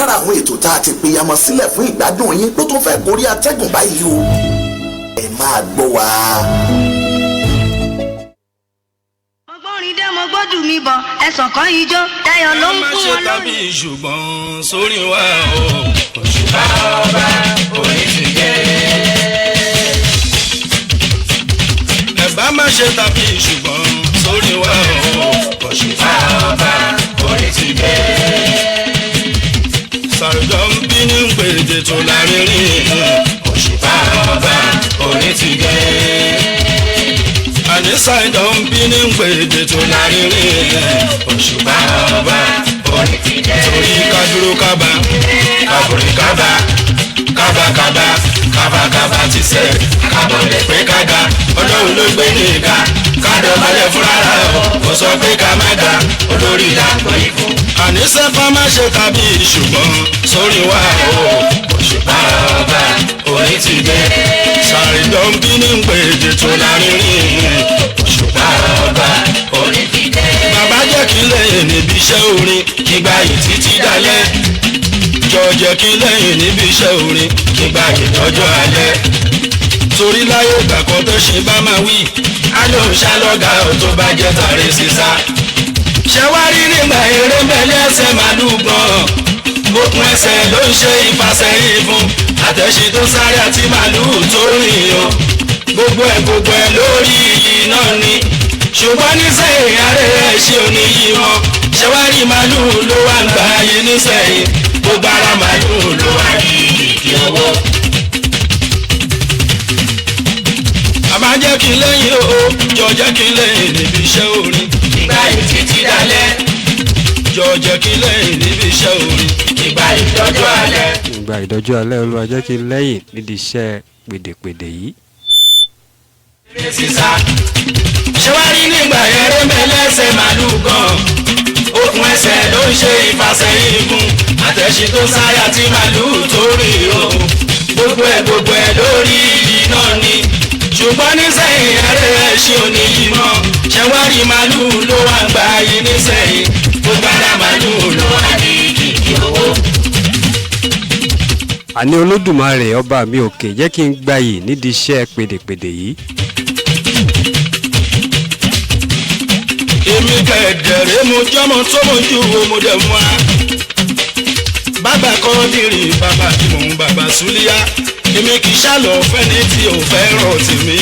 lára àwọn ètò tá a ti pèyàmọ́ sílẹ̀ fún ìgbádùn yín ló tún fẹ́ gorí atẹ́gùn báyìí o ẹ máa gbọ́ wa. ọgbọ́nrin dé mo gbójú mi bọ̀ ẹ̀sán kan ijó Dayọ̀ ló ń fún wọn lórí. má ṣe tàbí ṣùgbọ́n sórí wa o òṣùpá ọba orí ti dé. ẹ bá má ṣe tàbí ṣùgbọ́n sórí wa o òṣùpá ọba orí ti dé. sàrùjọ ń bí ní gbèdé tó lárinrin òṣùpá ọba orí ti dé. àníṣà ìjọ ń bí ní gbèdé tó lárinrin òṣùpá ọba orí ti dé. torí kádúró kábà kábòrí kábà kábàkábà kábàkábà ti sẹ́ kábọ̀lẹ̀ pé kága ọlọ́run ló gbé ní ìka kádọ̀ balẹ̀ fúnra rẹ̀ kò sọ pé ká má ga olórí ìdàgbọ́ ikú. àníṣe kan má ṣe tàbí ṣùgbọ́n sórí wa o òṣùpá ọba orí ti dé. sàrìdọ̀ ń bí ní gbèdé tó lárinrin òṣùpá ọba orí ti dé. bàbá jẹ́ kí lẹ́yìn níbi iṣẹ́ orin kígbà yìí títí dalẹ̀ jọ jẹ́ kí lẹ́yìn níbi iṣẹ́ orin kígbà yìí lọ́jọ́ alẹ́. torí láyé ìgbà kan tó ṣe bá máa wí á ló ń ṣálọ́gà tó bá jẹ́ tàrí sísá. ṣé wá rí nígbà eré mẹ́lẹ́ ẹsẹ̀ màlúù gan-an okùn ẹsẹ̀ ló ń ṣe ìfàsẹ́yìn fún àtẹ̀sí tó sáré àti màlúù tó rìn o gbogbo ẹ̀ lórí iyì náà ni ṣùgbọ́n nísẹ̀yìn arẹ́rẹ́ ṣe òní yí wọn ṣé wá rí màlúù ló wà ń gbà ayé nísẹ̀yìn gbogbo ara màlúù ló wà ní ìdí owó. àmà jẹ́ kí lẹ́yìn o jọ jẹ́ kí lẹ́yìn níbi iṣẹ́ orin ìgbà yìí títí dalẹ̀ jọ jẹ́ kí lẹ́yìn níbi iṣẹ́ orin ìgbà ìdọ́jú alẹ́. ìgbà ìdọ́jú alẹ́ Olúwa jẹ́ kí lẹ́yìn nídìí iṣẹ́ pèdèpèdè yìí. sísá ṣé wá rí nígbà eré mẹ́lẹ́sẹ̀ màlúù gan-an okùn ẹsẹ̀ ló ń ṣe ìfàsẹ́yìn fún àtẹ̀sí tó sáyà tí màlúù tó rìn o gbogbo ẹ̀ lórí iyì náà ni ṣùgbọ́n nísẹ̀yìn ẹ̀rẹ́ ṣe òní yìí mọ́ ṣé wá rí màlúù ló wà ń gbà yìí nísẹ̀yìn gbogbo ara màlúù ló wà ní kìkì owó. àní Olódùmarè ọba mi òkè jẹ́ kí n gbayì nídìí iṣẹ́ pèdèpèdè yìí. èmi kẹ̀dẹ̀rẹ́ mo jọ́mọ tó mojú wo mo dẹ̀ mú a. bàbá kan dìrì bàbá tí mò ń bàbá súlíyá èmi kì í ṣàlọ́ fẹ́ni tí ò fẹ́ràn tèmi.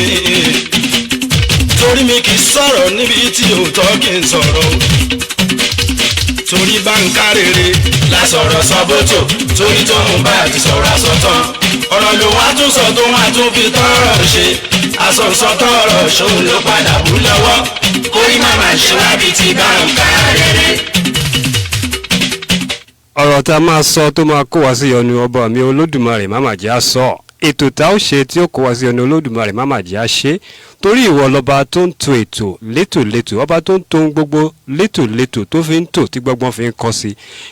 torí mi kì í sọ̀rọ̀ níbi tí ò tọ́ kí n sọ̀rọ̀. torí bá ń ká rere la sọ̀rọ̀ sọ́bọ̀tò torí tó ń bá ti sọ̀rọ̀ àsọtán. ọ̀rọ̀ ló wá tún sọ tó wá tún fi tọ́rọ̀ ṣe àsọ̀nsọ́tọ̀ ọ̀rọ̀ ṣòun ló padà bú lọ́wọ́ kórí màmá ṣe wá bíi ti bá ń ká rere. ọ̀rọ̀ tá a máa sọ tó máa kó wá sí ọ̀nù ọba mi Olódùmarè má mà jẹ́ á sọ ètò tá ó ṣe tí ó kó wá sí ọ̀nù Olódùmarè má mà jẹ́ á ṣe torí ìwọ lọ́ba tó ń to ètò létòlétò ọba tó ń to gbogbo létòlétò tó fi ń tò tí gbọ́gbọ́n fi ń kọ́ sí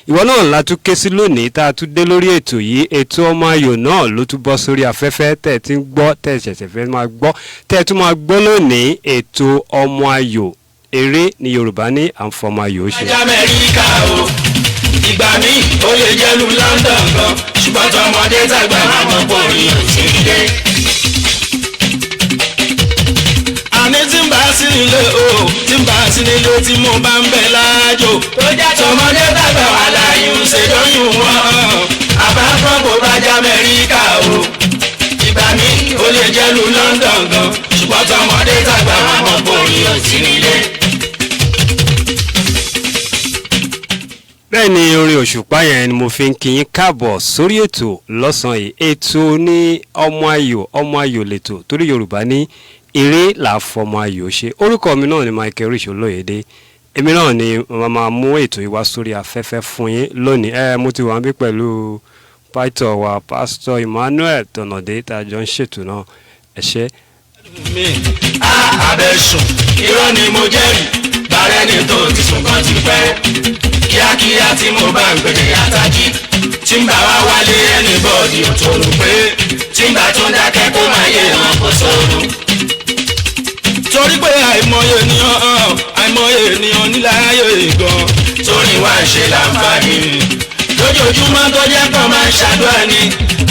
ìwọ náà la tún ké sí lónìí tá a tún dé lórí ètò yìí ètò ọmọ ayò náà ló tún bọ́ sórí afẹ́fẹ́ tẹ́ ẹ ti ń gbọ́ tẹ́ ẹ ṣẹ̀ṣẹ̀ fẹ́ máa gbọ́ tẹ́ ẹ tún máa gbọ́ lónìí ètò ọmọ ayò eré ní Yorùbá ní àǹfọ̀mọ ayò ṣe. Amẹ́ríkà o ìgbà míì ó lè jẹ́ lu London gan ṣùgbọ́n tọmọdé tàgbà máa mọ̀ pé orin ò sí nílé. àní tí ń bá sí nílé o tí ń bá sí nílé tí mo bá ń bẹ láàjò tó jẹ́ tọmọdé tàgbà wà láàyè ń ṣe lóyún wọn àbáfọ́ kò bá jẹ́ Amẹ́ríkà o ìgbà míì ó lè jẹ́ lu London gan ṣùgbọ́n tọmọdé tàgbà máa mọ̀ pé orin ò sí nílé. bẹ́ẹ̀ ni orin òṣùpá yẹn ni mo fi ń kí yín káàbọ̀ sórí ètò lọ́sàn-án yìí ètò ní ọmọ ayò lẹ́tọ̀ torí Yorùbá ní eré làfọmọ ayò ṣe orúkọ mi náà ni Michael-Rich Oloyede èmi náà ni mo máa mú ètò yìí wá sórí afẹ́fẹ́ fún yín lónìí mo ti wà níbí pẹ̀lú pásítọ̀ wa pásítọ̀ Emmanuel Tọ̀nàdé tá a jọ ń ṣètò náà ẹ ṣé. àbẹ̀sùn irọ́ ni mo jẹ́rìí bàrẹ́ ni tó ti sùn kan ti pẹ́ kíákíá tí mo bá ń gbèdè àtàjì tí ń bá wá wálé ẹnìbọ̀dì ò tó rò pé tí ń bá tó ń dákẹ́ kó máa yé wọn kó sóòrùn. torí pé àìmọye ènìyàn níláyé gan torí wá ń ṣe láǹfààní lójoojúmọ́ tó jẹ́ kàn máa ṣàdúrà ni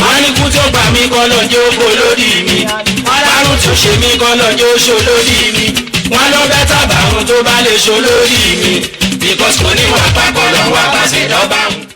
wọ́n ní kú tó gbà mí kọ́ lọ́jọ́ oko lódì mi márùn tó ṣe mí kọ́ lọ́jọ́ oṣù lódì mi wọ́n ló bẹ́ tàbá ohun tó bá lè ṣo lódì mi because kò ní wà pápọ̀ lọ́wọ́ àpàṣẹ dọ́bà wọn.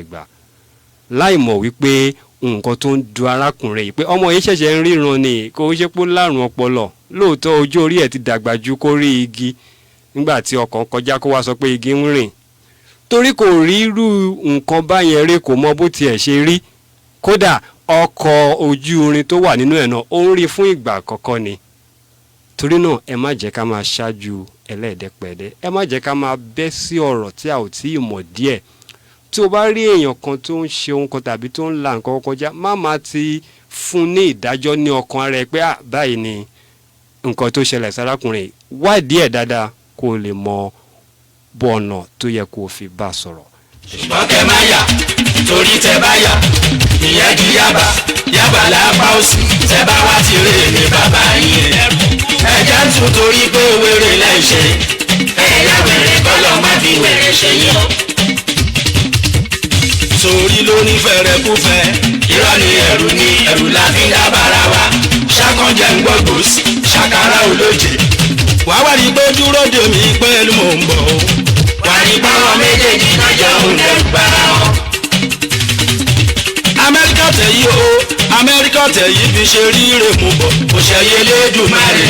ẹgbà láì mọ̀ wípé nǹkan tó ń du arákùnrin yìí pé ọmọ yìí ṣẹ̀ṣẹ̀ ń ríran ni kò ṣe pé lárùn ọpọlọ lóòótọ́ ojú orí ẹ̀ ti dàgbà ju kó rí igi nígbà tí ọkàn kọjá kó wá sọ pé igi ń rìn torí kò rí irú nǹkan báyẹn rí kò mọ bó tiẹ̀ ṣe rí kódà ọkọ̀ ojú irin tó wà nínú ẹ̀ náà ó ń rí fún ìgbà àkọ́kọ́ ni torí náà ẹ má jẹ́ ká máa ṣáájú ẹlẹ́ẹ̀dẹ́pẹ̀ẹ́dẹ́ ẹ má jẹ́ ká máa bẹ́ sí ọ̀rọ̀ tí a ò tí ì mọ̀ díẹ̀ tí o bá rí èèyàn kan tó ń ṣe ohun kan tàbí tó ń la nǹkan kọjá má máa ti fún ní ìdájọ́ ní ọkàn rẹ pé báyìí ni nǹkan tó ṣẹlẹ̀ sárákùnrin wádìí ẹ̀ dáadáa kó o lè mọ bọ̀ọ̀nà tó yẹ kó o fi bá a sọ̀rọ̀. ṣùgbọ́n kẹ́ máa yà torí tẹ bá yà ìyẹn di yaba yaba lápá òsì tẹ bá wá ti rè ní bàbá yín ẹ̀jẹ̀ ń tún torí pé wèrè lẹ́ṣẹ̀ ẹ̀yà wèrè kọ́lọ́ má fi wèrè ṣe yín o. Torí ló ní fẹ̀rẹ̀kúfẹ̀ irọ́ ni ẹ̀rù la fi ń dábàrà wa ṣàkànjẹ́ ń gbọ́gbó sí ṣàkàrà olóje wà wá rí pé dúró dè mí pẹ̀lú mò ń bọ̀ o wà ní báwọn méjèèjì náà jẹ́ òun lẹ́rù bára wọn. Amẹ́ríkà tẹ̀yí o Amẹ́ríkà tẹ̀yí fi ṣe ríre mú bọ̀ kò ṣẹ̀yẹ lẹ́dùnmáre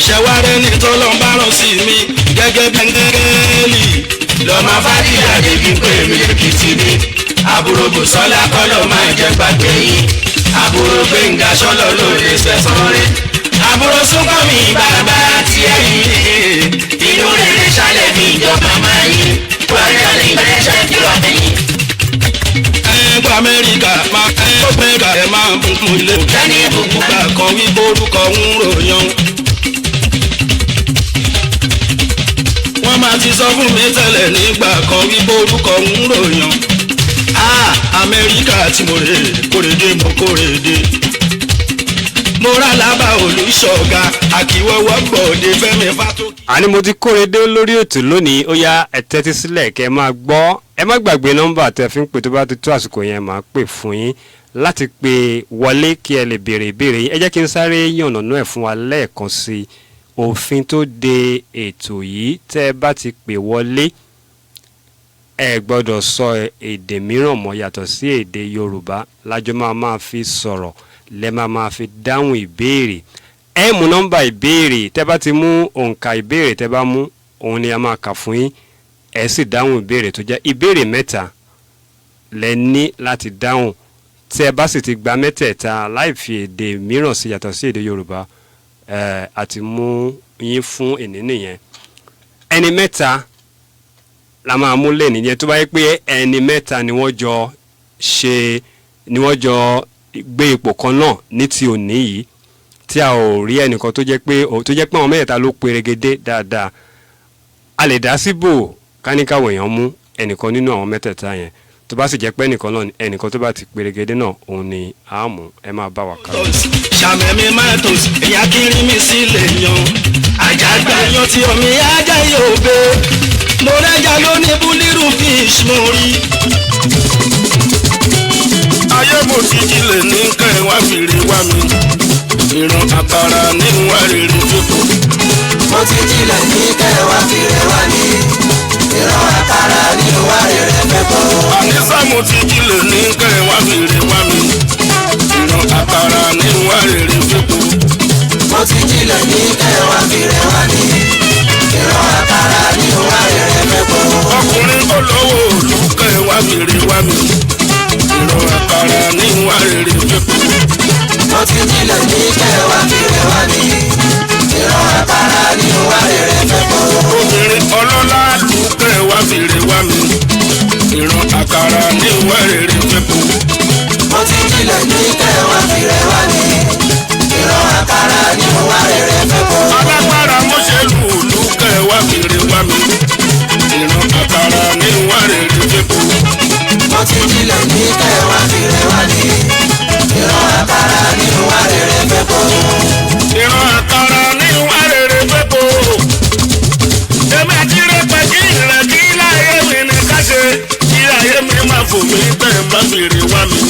ṣẹ̀wárẹ́ ní tọ́lọ́mbáràn sí mi gẹ́gẹ́ bẹ́ńgẹ́lì lọ́mọ fàdíyà débi pé mi lèkìtì mi àbúrò Bùsọ́lá kọ́lọ́ máa jẹ́ gbàgbé yín àbúrò Gbẹ̀ngà sọ́lọ́ ló lè sẹ́sán rẹ̀ àbúrò súnkọ́ mi bàbá tiẹ̀ yín inú rere ṣálẹ̀ mi ìjọba máa yín wáyé àlẹ́ ìbẹ̀rẹ̀ ṣáájú àtẹ̀yìn. Ẹgbẹ́ Amẹ́ríkà máa ó gbẹ̀ngà ẹ̀ máa ń bùkún ilé òkè gbogbo gbà kan wí orúkọ ń ròyàn. Wọ́n máa ti sọ fún mi tẹ́lẹ̀ nígbà kan wípé orúkọ ń ròyàn. Amẹ́ríkà tí mo rè kórèdé mo kórèdé. Mo rà lábà Olùṣọ́gà àkíwọ́wọ́ gbòde Fẹ́mi Fátókì. àní mo ti kórèdé lórí ètò lónìí ó yá ẹ tẹ́tí sílẹ̀ kẹ́ ẹ máa gbọ́ ẹ má gbàgbé nọ́mbà tẹ́ fi ń pè tó bá ti tó àsìkò yẹn máa pè fún yín láti pè wọlé kí ẹ lè béèrè ìbéèrè yín ẹ jẹ́ kí n sáré yànnàná ẹ̀ fún wa lẹ́ẹ̀kan sí i òfin tó de ètò yìí tẹ́ ẹ bá ti pè wọlé ẹ gbọ́dọ̀ sọ èdè mìíràn mọ́ yàtọ̀ sí èdè Yorùbá lájọ máa fi sọ̀rọ̀ lẹ́ máa fi dáhùn ìbéèrè ẹ mú nọ́mbà ìbéèrè tẹ́ bá ti mú òǹkà ìbéèrè tẹ́ bá mú òun ni a máa kà fún yín ẹ sì dáhùn ìbéèrè tó jẹ́ ìbéèrè mẹ́ta lẹ ní láti dáhùn tẹ́ bá sì ti gba mẹ́tẹ̀ẹ̀ta láì fi èdè mìíràn sí yàtọ̀ sí èdè Yorùbá àti mú yín fún èní nìyẹn ẹni mẹ́ta la máa mú lé nìyẹn tó bá yẹ pé ẹni mẹ́ta ni wọ́n jọ gbé ipò kan náà ní ti òní yìí tí a ò rí ẹnìkan tó jẹ́ pé àwọn mẹ́ta ló perégedé dáadáa a lè dá síbò káníkàwé èèyàn mú ẹnìkan nínú àwọn mẹ́tẹ̀ẹ̀ta yẹn tó bá sì jẹ́ pé ẹnìkan tó bá ti perégedé náà òun ni a mú ẹ máa bá wa kà. ṣàmẹ́mi máa tò sí ẹ̀yà kiri mi sílẹ̀ yan àjàgbá yan tí omi ajá yóò gbé mo rẹ́jà lóní búlírù fish mo rí. ayé mo ti jílẹ̀ ní kẹ́ ẹ wá fìrí wá mi ìran àkàrà ní wá rere fipò. mo ti jílẹ̀ ní kẹ́ ẹ wá fìrí wá mi ìran àkàrà ní wá rere fipò. àníṣà mo ti jílẹ̀ ní kẹ́ ẹ wá fìrí wá mi ìran àkàrà ní wá rere fipò. mo ti jílẹ̀ ní kẹ́ fèrè wá mi. Ìran àkàrà ní ìwà rere fẹ́kù. Mo ti jílẹ̀ ní kẹwàá fèrè wá mi. Ìran àkàrà ní ìwà rere fẹ́kù. Obìnrin ọlọ́lá dúkẹ́ wá fèrè wá mi. Ìran àkàrà ní ìwà rere fẹ́kù. Mo ti jílẹ̀ ní kẹwàá fèrè wá mi. Ìran àkàrà ní ìwà rere fẹ́kù. Alágbára mọ́ṣẹ́lú dúkẹ́ wá fèrè wá mi. Ìran àkàrà ní ìwà rere fẹ́kù. Mo ti jílẹ̀ ní kẹwàá fèrè wá mi. Ìran àkàrà ní ìwà rere fẹ́kù. Ìran àkàrà ní ìwà rere fẹ́kù. Èmi àti rẹpẹ kí ìrìn kí láyé mi ní ká ṣe. Kí ayé mi máa fò mí bẹ́ẹ̀ bá fèrè wá mi.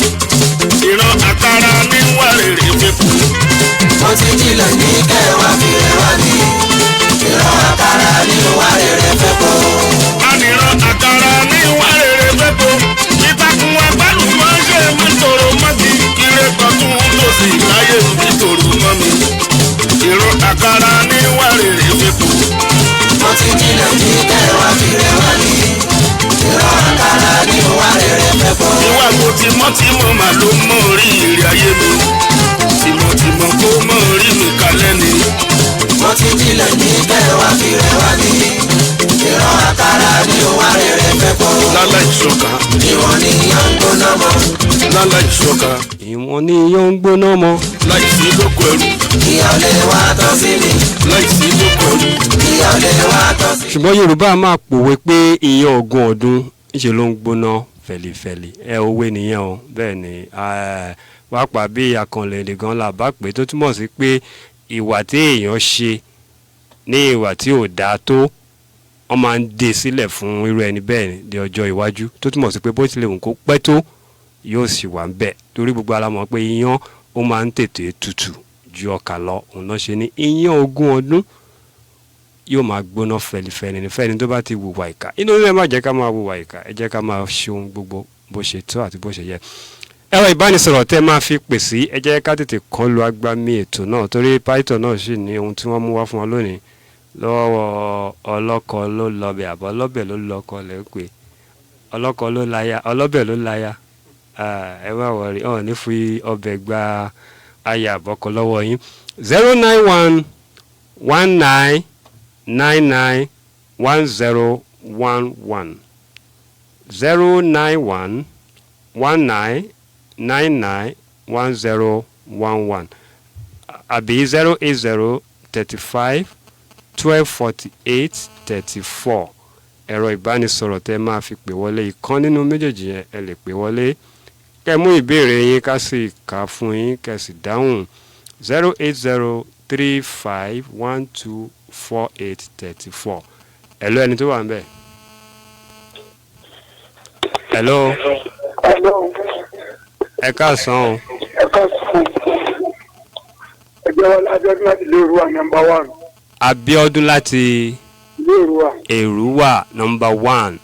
Ìran àkàrà ní ìwà rere fẹ́kù. Mo ti jílẹ̀ ní kẹwàá fèrè wá mi. Ìran àkàrà ní ìwà rere fẹ́kù. Ànìran àkàrà ní ìwà rere fẹ́kù. Ìtàkùn agbálù máa ń ṣe mọ́tòrò mọ́tì. Ire tọ́tún tòsì láyé mi tòrò mọ́ mi. Ìran àkàrà ní ìwà rere fẹ́kù. Mo ti jílẹ̀ ní kẹwàá fèrè wá mi. Ìran àkàrà ní ìwà rere fẹ́kù. Ìwà mo ti mọ́ tí mo mà ló mọ́ orí ìrì ayé mi. Tìmọ̀tìmọ̀ kó mọ́ orí mi kalẹ́ ni. Mo ti jílẹ̀ ní kẹwàá fèrè wá mi. Ìran àkàrà ní ìwà rere fẹ́kù. Lálá ìṣọ̀kan, Ìwọ̀n ni yàn ń gbóná mọ́. lálá ìṣọ̀kan, ìwọ̀n ni iyán ń gbóná mọ́. láìsí lóko ẹrú, Ìyà ò lè wá tọ́ sí mi. láìsí lóko ẹrú. Ìyà ò lè wá tọ́ sí mi. ṣùgbọ́n Yorùbá máa pòwe pé iyán ogún ọdún ńṣe ló ń gbóná fẹ̀lifẹ̀li òwe nìyẹn o bẹ́ẹ̀ ni pàápàá bí akànlẹ̀ èdè gan la bá pè tó túmọ̀ sí pé ìwà tí èèyàn ṣe ní ìwà tí ò dáa tó wọ́n máa ń dé sílẹ̀ fún irú ẹni bẹ́ẹ̀ di ọjọ́ iwájú tó túmọ̀ sí pé bó tilẹ̀ wù kó pẹ́ tó yóò sì wà ń bẹ̀ torí gbogbo ara mọ̀ pé iyán ó máa ń tètè tutù ju ọkà lọ òun náà ṣe ní iyán ogún ọdún yóò máa gbóná fẹ̀lifẹ̀li ní fẹ́ni tó bá ti wùwà ìkà inú rẹ̀ má jẹ́ ká máa wùwà ìkà ẹ jẹ́ ká máa ṣe ohun gbogbo bó ṣe tó àti bó ṣe yẹ. ẹ̀rọ ìbánisọ̀rọ̀ tẹ́ máa fi pè sí ẹ jẹ́ ká tètè kàn lu agbami ètò náà torí pásítọ̀ náà sì ní ohun tí wọ́n mú wá fún wa lónìí lọ́wọ́ ọlọ́kọ ló lọ́bẹ̀ àbọ̀ ọlọ́bẹ̀ ló lọ́kọ lẹ́ pé ọlọ́kọ ló láya ọlọ́bẹ̀ ló láya ẹ má wọrí ọ̀ ní fi ọbẹ̀ gba aya àbọ̀kọ lọ́wọ́ yín 091 19 99 1011 091 19 99 1011 àbí 080 35 1248 34 ẹ̀rọ ìbánisọ̀rọ̀ tẹ́ máa fi pè wọlé ìkan nínú méjèèjì yẹn ẹ lè pè wọlé kẹ́ mú ìbéèrè yín ká sì kà fún yín kẹ́ sì dáhùn 080 35 12 4834 hello ẹni tó wà ń bẹ̀. hello ẹ káàsán o. ẹgbẹ́ wọn lábẹ́ọ́dún láti ilé Èrúwà nọ́mbà 1. Abíọ́dún láti ilé Èrúwà. Èrúwà nọ́mbà 1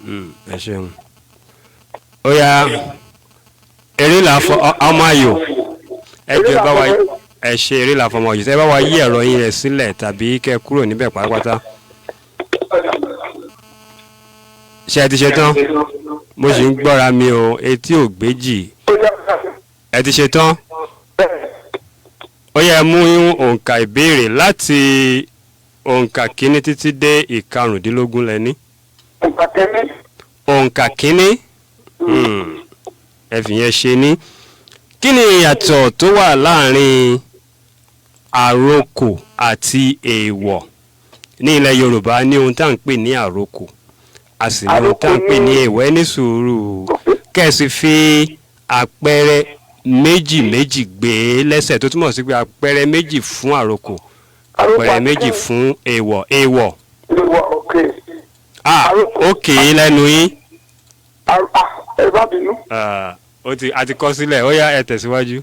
ẹ ṣeun. ó yá eré là fọ ọmọ ayò ẹ jẹ́ bá wa ẹ ṣe eré là fọmọ yìí tẹ́ bá wa yí ẹ̀rọ yín rẹ̀ sílẹ̀ tàbí kẹ́ kúrò níbẹ̀ pátápátá. ṣé ẹ ti ṣe tán mo sì ń gbọ́ra mi o etí ò gbéjì ẹ ti ṣe tán ó yẹ mú òǹkà ìbéèrè láti òǹkà kínní títí dé ìkarùndínlógún lẹ́ní. òǹkà kínní ẹ fi yẹn ṣe ní kí ni ìyàtọ̀ tó wà láàrin àrokò àti èèwọ̀ ní ilẹ̀ Yorùbá ní ohun tá à ń pè ní àrokò a sì ní ohun tá à ń pè ní èèwọ̀ ní sùúrù kẹ́sì fi àpẹẹrẹ méjì gbé lẹ́sẹ̀ tó túmọ̀ sí pé àpẹẹrẹ méjì fún àrokò àpẹẹrẹ méjì fún èèwọ̀. ok lẹ́nu yín. ẹ bá bínú. a ti kọ sílẹ̀ ó yá ẹ tẹ̀síwájú.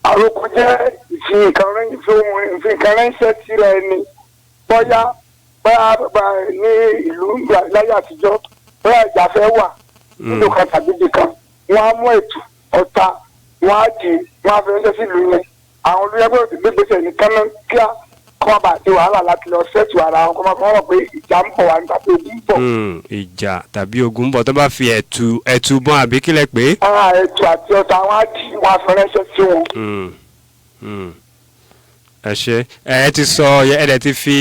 àrokò jẹ́ ìfìkan ránṣẹ́ síra ẹni bóyá ní ìlú láyé àtijọ́ bóyá ìjà fẹ́ wà nínú kan tàbí ibì kan wọ́n á mú ètò ọ̀tá wọ́n á dì wọ́n á fi ránṣẹ́ sí ìlú yẹn àwọn olóyè gbọ́dọ̀ gbégbèsè ní kánná kíá kọ́ bá ti wàhálà láti lọ ṣẹ́tù ara wọn kọ́ máa rọ̀ pé ìjà ń bọ̀ wá nígbà tó ogun ń bọ̀. ìjà tàbí ogun ń bọ̀ tó bá fi ẹ̀tù bọ́n àbí kílẹ̀ pé. ẹ̀tù àti ọ̀tá wọn á di wọn afẹ́rẹ́ṣẹ́ sí wọn. ẹ ṣe ẹ ti sọ ẹ dẹ̀ ti fi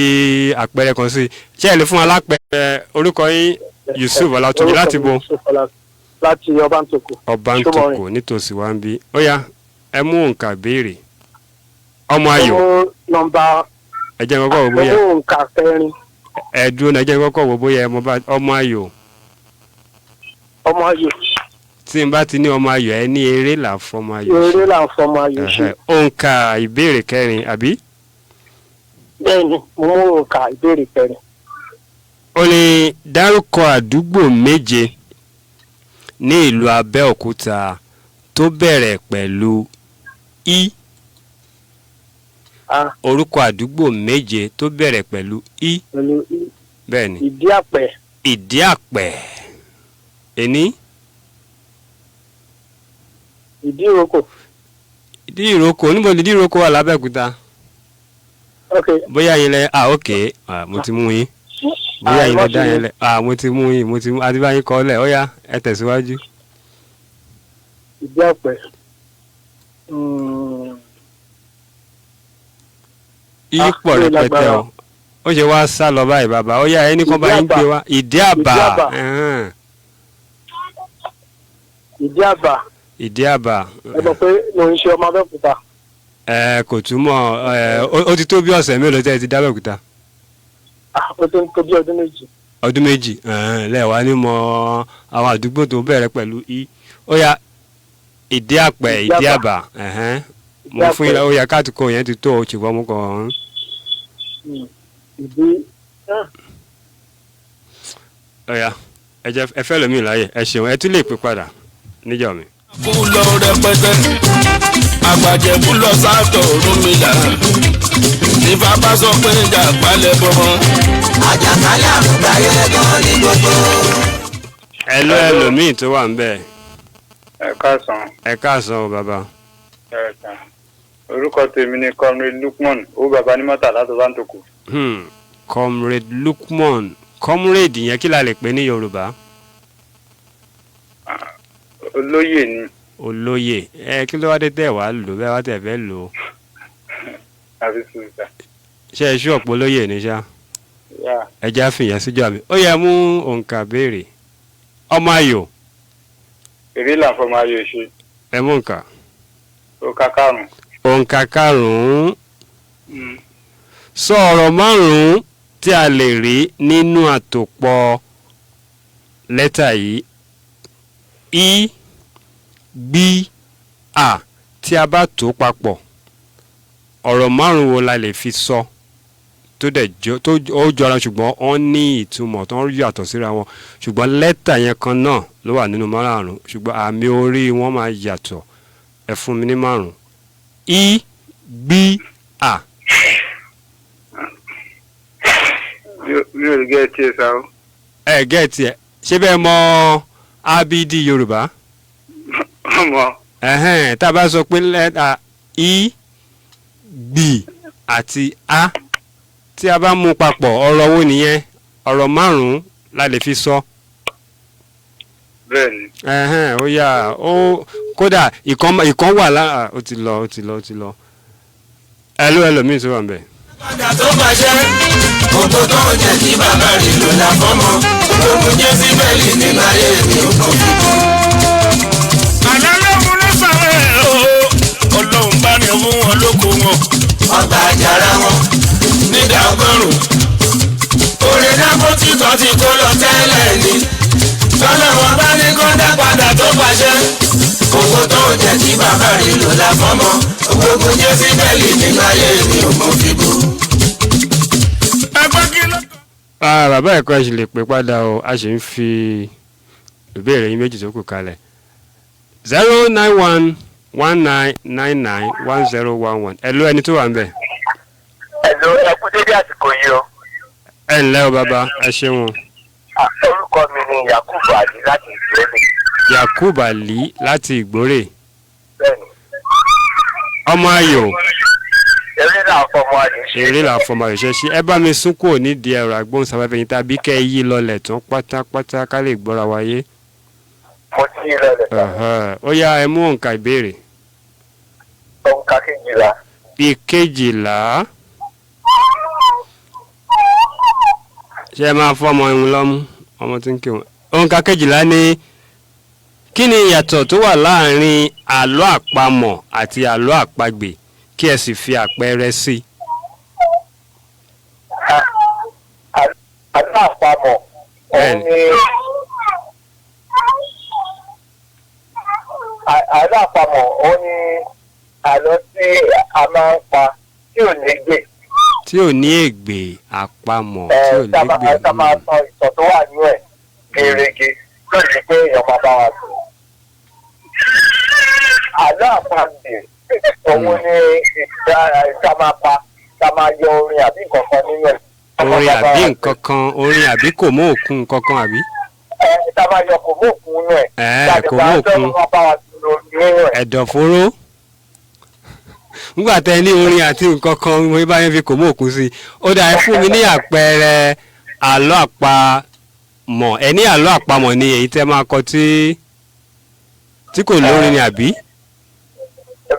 àpẹẹrẹ kan sí ṣé ẹ lè fún wa lápẹẹrẹ orúkọ yín Yusuf Ọlátúnjí láti bo. láti Ọbántòkò. Ọbántòkò nítòsí wa ń bí ó yá ẹ mú òǹkà béèrè. Ọmọ Ayò. nọ́mbà. ẹ jẹ́ kọ́kọ́ wò bóyá. owó òǹkà kẹrin. ẹ dúró náà ẹ jẹ́ kọ́kọ́ wò bóyá Ọmọ Ayò. Ọmọ Ayò. tí n bá ti ní Ọmọ Ayò ẹ ní eré là ń fọmọ Ayò. eré là ń fọmọ Ayò ṣe. òǹkà ìbéèrè kẹrin àbí. bẹ́ẹ̀ni mo mú òǹkà ìbéèrè kẹrin. ó ní dárúkọ àdúgbò méje ní ìlú Abẹ́òkúta tó bẹ̀rẹ̀ pẹ̀lú I. orúkọ àdúgbò méje tó bẹ̀rẹ̀ pẹ̀lú I. bẹ́ẹ̀ni. Ìdí-àpẹ́. Ìdí-àpẹ́. ení. Ìdí-ìrókò. Ìdí-ìrókò níbo ni Ìdí-ìrókò wà lábẹ́òkúta. bóyá yín lẹ ok mo ti mú yín bóyá yín lẹ dá yín lẹ mo ti mú yín àti báyìí kọ́ lẹ̀ ó yá ẹ tẹ̀síwájú. Ìdí-àpẹ́. ipò rẹpẹtẹ o ó ṣe wá sá lọ báyìí bàbá ó yá ẹnì kan bá yín gbé wá Ìdí-àbà. Ìdí-àbà. Ìdí-àbà. ẹ mọ̀ pé mo ń ṣe ọmọ Abẹ́òkúta. kò túmọ̀ ó ti tó bí ọ̀sẹ̀ mélòó tẹ́ ẹ ti dá Abẹ́òkúta. ó tó ń tó bí ọdún méjì. ọdún méjì lẹ́wà ní mọ àwọn àdúgbò tó bẹ̀rẹ̀ pẹ̀lú I ó yá Ìdí-àpẹ́ Ìdí-àbà mo fún yín ó yá káàtùkọ yẹn ti tó o ṣùgbọ́n mo kàn án. ọ̀yà ẹ fẹ́ lómi láàyè ẹ ṣeun ẹ tún lè pè padà níjọ́ mi. kú lọ rẹpẹtẹ àgbàjẹ̀kú lọ sátọ̀ Ọ̀rúnmìlà ní bàbá sọ pé ìjà balẹ̀ bọ́mọ́. àjàkálẹ̀ àrùn gbáyé gan ní gbogbo. ẹlòmíì tó wà ń bẹ̀. ẹ káàsán. ẹ káàsán o bàbá. orúkọ tèmi ni comrade Lukman ó bàbá ní mọ́tà láti Ọbántòkò. comrade Lukman comrade yẹn kí la lè pè ní Yorùbá. olóyè ni. olóyè kí ló wá dé tẹ̀ wá lò bẹ́ẹ̀ wá tẹ̀ fẹ́ lò ó. àbí sùúrù. ṣé ẹ ṣú ọ̀pọ̀ olóyè ni ṣá. ẹ já fìyẹn síjọ́ àbí. ó yẹ mú òǹkà béèrè. Ọmọ Ayò. eré là ń fọmọ Ayò ṣe. ẹ mú òǹkà. òǹkà karùn-ún. òǹkà karùn-ún. sọ ọ̀rọ̀ márùn-ún tí a lè rí nínú àtòpọ̀ lẹ́tà yìí. I, B, A tí a bá tó papọ̀ ọ̀rọ̀ márùn-ún wo la lè fi sọ tó jọra ṣùgbọ́n wọ́n ní ìtumọ̀ tó ń yàtọ̀ síra wọn ṣùgbọ́n lẹ́tà yẹn kan náà ló wà nínú márùn-ún ṣùgbọ́n àmì orí wọn máa yàtọ̀ ẹ fún mi ní márùn-ún. I, B, A. mi ò gẹ́ẹ̀tì ẹ̀ sá o. ẹ gẹ́ẹ̀tì ẹ ṣé bẹ́ẹ̀ mọ̀ ABD Yorùbá. ọmọ. tá a bá sọ pé lẹ́tà I, B àti A tí a bá mú papọ̀ ọ̀rọ̀ wo nìyẹn ọ̀rọ̀ márùn-ún la lè fi sọ. bẹ́ẹ̀ni. ó yá ó kódà ìkan wà lára ó ti lọ. ẹlòmíì tó wà ń bẹ̀. padà tó pàṣẹ gbogbo tó ń jẹ kí bàbá rẹ̀ ló la fọ́mọ gbogbo jẹ́ síbẹ̀lì nígbà yẹn ni ó kọ́ fi kú. àná lóhun ló sọ̀rọ̀ o Ọlọ́run bá ní fún wọn lóko wọn. ọgbà àjàrà wọn nídà ọgọ́rùn-ún. orin dáko títọ́ ti kó lọ tẹ́lẹ̀ ni tọ́lá wọn bá ní kó dá padà tó pàṣẹ gbogbo tó ń jẹ kí bàbá rẹ̀ ló la fọ́mọ gbogbo jẹ́ síbẹ̀lì nígbà yẹn ni ó kọ́ fi kú. ẹgbẹ́ kí ló. bàbá ẹ̀kọ́ ẹ̀ sì lè pè padà o a sì ń fi ìbéèrè yín méjì tó kù kalẹ̀ 09119991011 ẹ̀lú ẹni tó wà ń bẹ̀. ẹ̀lú ẹkú dédé àsìkò yìí o. ẹ ǹlẹ́ o bàbá ẹ ṣeun. orúkọ mi ni Yakubu Ali láti Ìgbórè. Yakubu Ali láti Ìgbórè. bẹ́ẹ̀ni. Ọmọ Ayò. eré là fọmọ ayò ṣe. eré là fọmọ ayò ṣe. Ẹ bá mi sún kúrò nídìí ẹ̀rọ agbóhùnsáfẹ́fẹ́ yín tàbí kẹ́ ẹ yí lọlẹ̀ tán pátápátá ká lè gbọ́ra wáyé. mo ti yí lọlẹ̀. Ó yá ẹ mú òǹkà ìbéèrè. òǹkà kejìlá. Ìkejìlá. Ṣé ẹ máa fọ́ ọmọ ìhun lọ́mú ọmọ tí ń kí wọn. Òǹkà kejìlá ni kí ni ìyàtọ̀ tó wà láàrin àlọ́ àpamọ̀ àti àlọ́ àpagbè kí ẹ sì fi àpẹẹrẹ sí. àlọ́ àpamọ̀ òun ni àlọ́ àpamọ̀ òun ni àlọ́ tí a máa ń pa tí ò ní gbè. Tí ò ní ègbè àpamọ̀ tí ò ní ègbè. tá máa sọ ìtàn tó wà nínú ẹ̀ gèrègè lórí pé èèyàn máa bá wa sọ. àlọ́ àpagbè òun ni ìta máa pa tá máa yọ orin àbí nǹkan kan nínú ẹ̀. Orin àbí nǹkan kan orin àbí kò mú òkun nǹkan kan àbí. Tá máa yọ kò mú òkun nínú ẹ̀. Kò mú òkun ẹ̀dọ̀fóró. Nígbà tẹ ní orin àti nǹkan kan mo bá yẹn fi kò mú òkun sí. Ó dà ẹ fún mi ní àpẹẹrẹ àlọ́ àpamọ̀. Ẹ ní àlọ́ àpamọ̀ ni èyí tẹ́ máa kọ tí kò lórin ni àbí.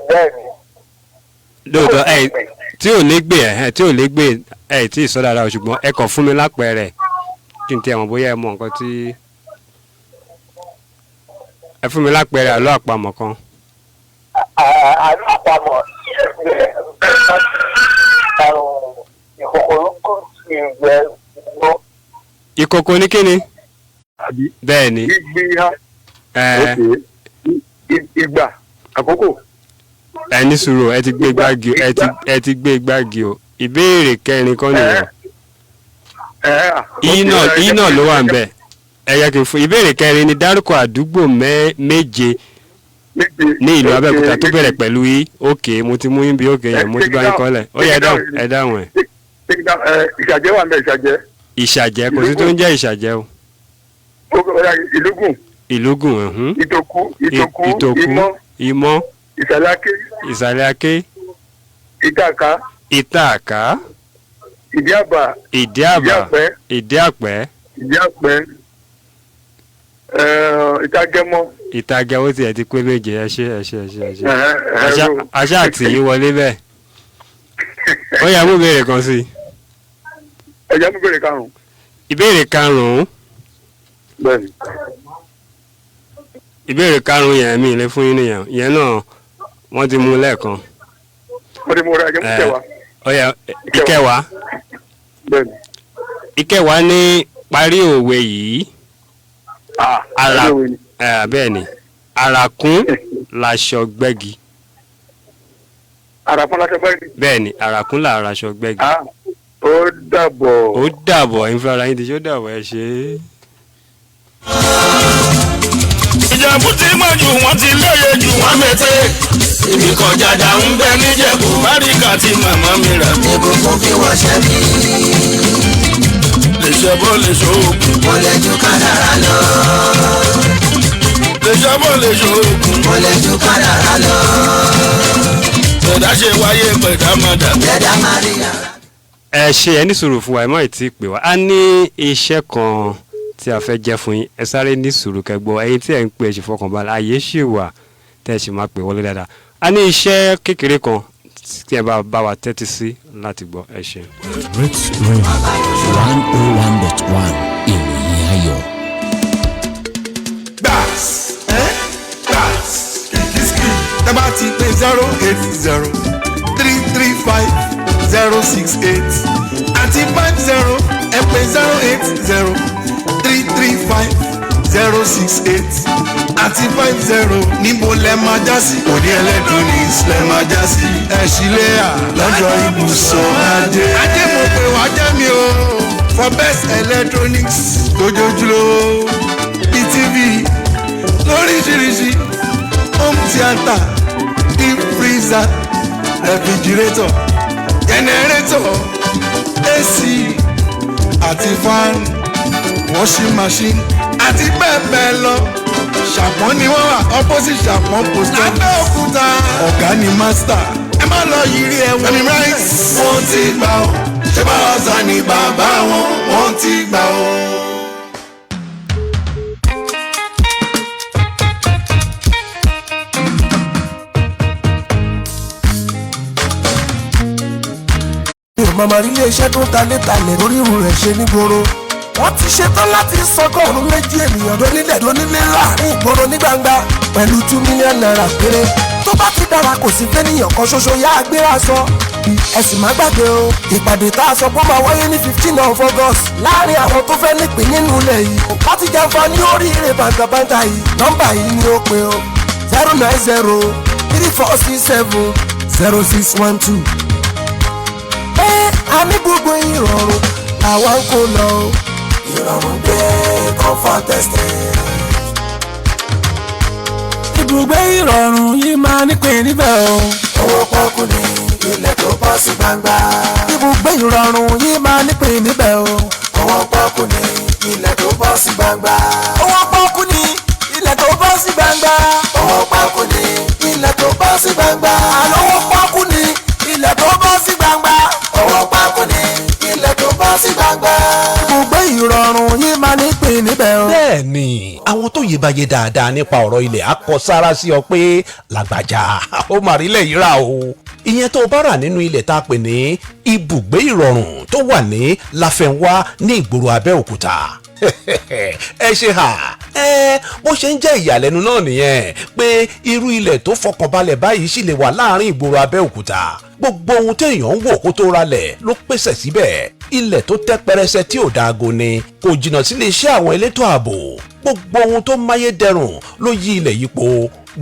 Bẹ́ẹ̀ni. Lóòótọ́ tí ò lè gbé tí ò lè gbé tí ì sọ dáadáa ṣùgbọ́n ẹ kàn fún mi lápẹẹrẹ kí n tẹ àwọn bóyá ẹ mọ nǹkan tí ẹ fún mi lápẹẹrẹ àlọ́ àpamọ̀ kan. àlọ́ àpamọ̀ ìkòkò ló kó ìgbẹ́ gbọ́. Ìkòkò ní kíni. bẹ́ẹ̀ ni. ìgbà àkókò. Ẹ ní sùúrù ẹ ti gbé gbági ẹ ti gbé gbági o. Ìbéèrè kẹrin kan nìyẹn. Iná ló wà ń bẹ̀. Ẹ yẹ kí n fún ìbéèrè kẹrin ni dárúkọ àdúgbò méje ní ìlú Abẹ́òkúta tó bẹ̀rẹ̀ pẹ̀lú i. Òkè mo ti mú yín bí òkè yẹn mo ti bá yín kọ́lẹ̀. Ó yẹ ẹ dáhùn ẹ̀. Ìṣàjẹ́ wà ń bẹ̀ ìṣàjẹ́. Ìṣàjẹ́ kò sí tó ń jẹ́ ìṣàjẹ́ o. Ìlúgùn. Ìlúgùn. Ìtòkú. Ìmọ̀. Ìsàlẹ̀ Aké. Ìtàkà. Ìdíàbà. Ìdíàpẹ́. Ìtàgẹmọ tí ẹ ti pé méje ẹ ṣe. Àṣà àti yín wọlé bẹ́ẹ̀. Ó yá mú ìbéèrè kan sí. Ẹ jẹ́ mú ìbéèrè karùn-ún. Ìbéèrè karùn-ún. Bẹ́ẹ̀ni. Ìbéèrè karùn-ún yẹn mi lè fún yín nìyẹn. Ìyẹn náà wọ́n ti mú lẹ́ẹ̀kan. Wọ́n ti mú rẹ̀ ẹ̀jẹ̀ mú ìkẹwàá. Ó yá ìkẹwàá. Bẹ́ẹ̀ni. Ìkẹwàá ní parí òwe yìí. Bẹ́ẹ̀ ni àràkún láṣọ gbẹ́gi. Àràkún láṣọ gbẹ́gi. Bẹ́ẹ̀ ni àràkún láṣọ gbẹ́gi. Ó dàbọ̀. Ó dàbọ̀ ẹ̀yin fúnra yín ti ṣe ó dàbọ̀ ẹ ṣe. Ìjẹ̀bú ti mọ̀ jù wọ́n ti lóye jù wọ́n mẹ́tẹ́. Ibi kan jàdá ń bẹ níjẹ̀bú. Báríkà tí màmá mi rà. Ìbùkún fi wọ́n ṣẹ́ mi. Lè ṣe bó lè ṣòògùn. Mo lè ju kádàrá lọ. Lè ṣe bó lè ṣòògùn. Mo lè ju kádàrá lọ. Ẹ̀dá ṣe wáyé pẹ̀dá máa dà. Ẹ̀dá máa rí yàrá. Ẹ ṣe ẹ ní sùúrù fún wa ẹ mọ̀ ìtì pè wá. A ní iṣẹ́ kan tí a fẹ́ jẹ́ fún yín ẹ sáré ní sùúrù kẹgbọ́ ẹ̀yin tí ẹ̀ ń pè é ṣe fọkànbalẹ̀ àyè ṣì wà tẹ́ ẹ sì máa pè wọlé dáadáa. A ní iṣẹ́ kékeré kan tí ẹ bá wa tẹ́tí sí láti gbọ́ ẹ ṣe. Great Rain 101.1 ìròyìn ayọ̀. Tẹ́bá ti pé 080-335-068 àti 50 ẹ pé 080-335-068 àti 50 níbo lẹ máa já sí? Òní electronics lẹ máa já sí. Ẹ ṣílẹ̀ à lọ́jọ́ ibùsọ̀ ajé. Ajé mo pè wá jẹ́ mi o for best electronics lójoojúlówó bíi TV lóríṣiríṣi home theatre deep freezer refrigerator generator AC àti fan washing machine àti bẹ́ẹ̀ bẹ́ẹ̀ lọ ṣàpọ́n ni wọ́n wà opposite ṣàpọ́n post office lábẹ́òkúta ọ̀gá ni master ẹ má lọ yiri ẹ̀wọ̀n. Fẹ́mi rice wọ́n ti gbà ó ṣé bá ọ̀sán ni bàbá wọn wọ́n ti gbà ó. màmá ilé iṣẹ́ tó talẹ̀ lórí irun rẹ̀ ṣe nígboro wọ́n ti ṣetán láti sọgọ́rùn méjì ènìyàn lónílẹ̀ lónílẹ̀ láàrin ìgboro ní gbangba pẹ̀lú 2 mílíọ̀nù náírà péré tó bá ti dára kò sí fẹ́nìyàn kan ṣoṣo yá agbéra sọ ẹ̀sìn má gbàgbé o ìpàdé tá a sọ pé ó máa wáyé ní 15 of August láàrin àwọn tó fẹ́ nípìn nínú ilẹ̀ yìí láti jàǹfààní oríire bàǹtàbàǹtà yìí nọ́mbà yìí ni ó pe o 090-3467-0612. a ní gbogbo ìrọ̀rùn àwa ń kó lọ ìrọ̀rùn dé comfort estate. ibùgbé ìrọ̀rùn yìí máa nípìn níbẹ̀ o. owó pọ́kú ni ilẹ̀ tó bọ́ sí gbangba. ibùgbé ìrọ̀rùn yìí máa nípìn níbẹ̀ o. owó pọ́kú ni ilẹ̀ tó bọ́ sí gbangba. owó pọ́kú ni ilẹ̀ tó bọ́ sí gbangba. owó pọ́kú ni ilẹ̀ tó bọ́ sí gbangba. àlọ́ owó pọ́kú ni ilẹ̀ tó bọ́ sí gbangba. owó pákó ni ilẹ̀ tó bọ́ sí gbangba. ibùgbé ìrọ̀rùn yìí máa ní pín níbẹ̀ o. bẹ́ẹ̀ ni àwọn tó yé báyé dáadáa nípa ọ̀rọ̀ ilẹ̀ á kọ sára sí ọ pé làgbàjá ó mà rí ilẹ̀ yìí rà o. ìyẹn tó bá rà nínú ilẹ̀ tá a pè ní ibùgbé ìrọ̀rùn tó wà ní láfẹnwá ní ìgboro Abẹ́òkúta ẹ ṣe hà bó ṣe ń jẹ́ ìyàlẹ́nu náà nìyẹn pé irú ilẹ̀ tó fọkànbalẹ̀ báyìí sì lè wà láàrin ìgboro Abẹ́òkúta gbogbo ohun téèyàn ń wò kó tó ralẹ̀ ló pèsè síbẹ̀ ilẹ̀ tó tẹ́ pẹrẹsẹ tí ò dáago ni kò jìnnà sílé iṣẹ́ àwọn elétò ààbò gbogbo ohun tó máyé dẹrùn ló yí ilẹ̀ yìí po